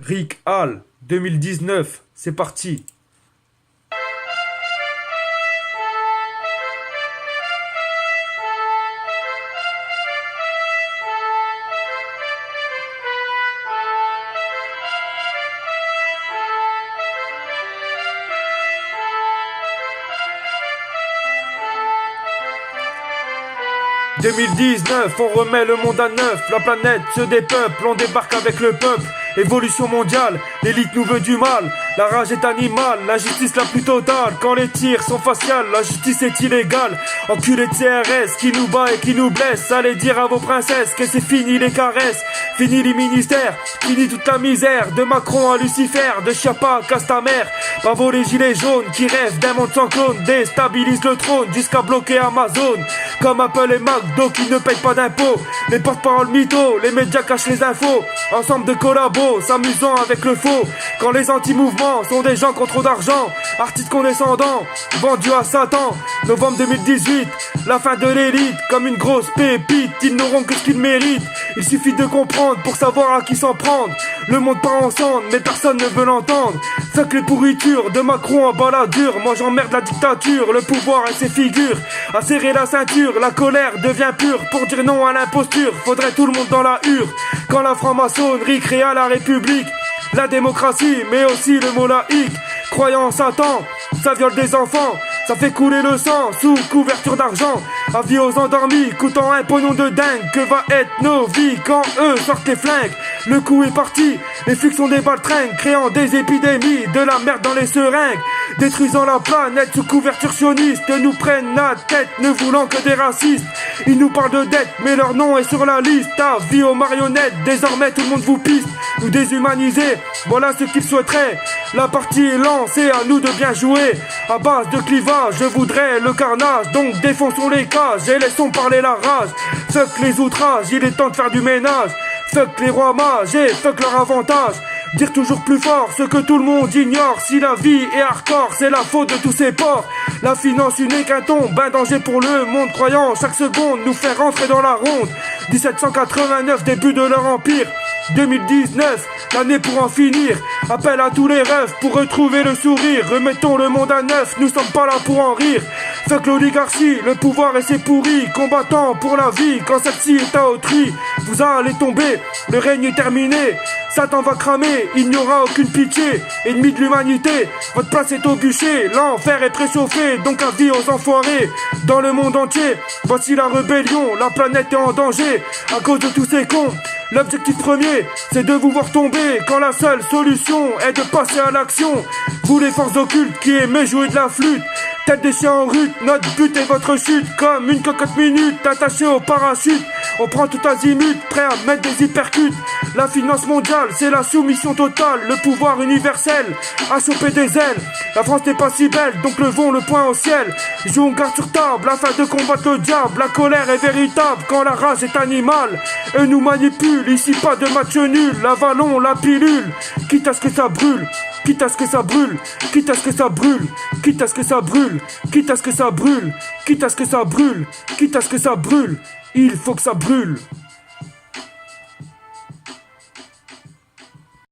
Rick Hall, 2019, c'est parti. 2019, on remet le monde à neuf. La planète se dépeuple, on débarque avec le peuple. Évolution mondiale, l'élite nous veut du mal. La rage est animale, la justice la plus totale. Quand les tirs sont faciales, la justice est illégale. Enculé de CRS qui nous bat et qui nous blesse. Allez dire à vos princesses que c'est fini les caresses. Fini les ministères, fini toute la misère. De Macron à Lucifer, de Chiappa à Castamère. Bravo les gilets jaunes qui rêvent d'un monde sans clone. Déstabilisent le trône jusqu'à bloquer Amazon. Comme Apple et McDo qui ne payent pas d'impôts. Les porte-paroles mythos, les médias cachent les infos. Ensemble de collabos, s'amusant avec le faux. Quand les anti-mouvements sont des gens qui ont trop d'argent. Artistes condescendants, vendus à Satan. Novembre 2018, la fin de l'élite. Comme une grosse pépite, ils n'auront que ce qu'ils méritent. Il suffit de comprendre pour savoir à qui s'en prendre. Le monde part ensemble, mais personne ne veut l'entendre. Fuck les pourritures de Macron en baladure. Moi j'emmerde la dictature, le pouvoir et ses figures. À serrer la ceinture, la colère devient pure. Pour dire non à l'imposture, faudrait tout le monde dans la hure. Quand la franc-maçonnerie créa la République, la démocratie, mais aussi le mot laïque. Croyant en Satan, ça viole des enfants. Ça fait couler le sang sous couverture d'argent. Avis aux endormis, coûtant un pognon de dingue. Que va être nos vies quand eux sortent les flingues? Le coup est parti, les flics sont des baltringues. Créant des épidémies, de la merde dans les seringues. Détruisant la planète sous couverture sioniste. Nous prennent la tête, ne voulant que des racistes. Ils nous parlent de dette, mais leur nom est sur la liste. Avis aux marionnettes, désormais tout le monde vous piste. Nous déshumaniser, voilà ce qu'ils souhaiteraient. La partie est lancée, à nous de bien jouer. À base de clivage, je voudrais le carnage. Donc défonçons les cages et laissons parler la rage. Fuck les outrages, il est temps de faire du ménage. Fuck les rois mages et fuck leur avantage. Dire toujours plus fort ce que tout le monde ignore. Si la vie est hardcore, c'est la faute de tous ces porcs. La finance n'est qu'un tombe, un danger pour le monde. Croyant chaque seconde nous faire rentrer dans la ronde. 1789, début de leur empire. 2019, l'année pour en finir. Appel à tous les rêves pour retrouver le sourire. Remettons le monde à neuf, nous sommes pas là pour en rire. Fuck l'oligarchie, le pouvoir et ses pourris. Combattant pour la vie quand celle-ci est à autrui. Vous allez tomber, le règne est terminé. Satan va cramer, il n'y aura aucune pitié. Ennemis de l'humanité, votre place est au bûcher. L'enfer est préchauffé, donc avis aux enfoirés. Dans le monde entier, voici la rébellion. La planète est en danger, à cause de tous ces cons. L'objectif premier, c'est de vous voir tomber. Quand la seule solution est de passer à l'action. Vous les forces occultes qui aimez jouer de la flûte. Tête des chiens en rut, notre but est votre chute. Comme une cocotte minute attachée au parachute. On prend tout azimut, prêt à mettre des hypercutes. La finance mondiale, c'est la soumission totale. Le pouvoir universel a chopé des ailes. La France n'est pas si belle, donc levons le poing au ciel. Jouons garde sur table afin de combattre le diable. La colère est véritable quand la rage est animale. Eux nous manipulent, ici pas de match nul. Avalons la pilule, quitte à ce que ça brûle. Quitte à ce que ça brûle, quitte à ce que ça brûle, quitte à ce que ça brûle, quitte à ce que ça brûle, quitte à ce que ça brûle, quitte à ce que ça brûle, il faut que ça brûle.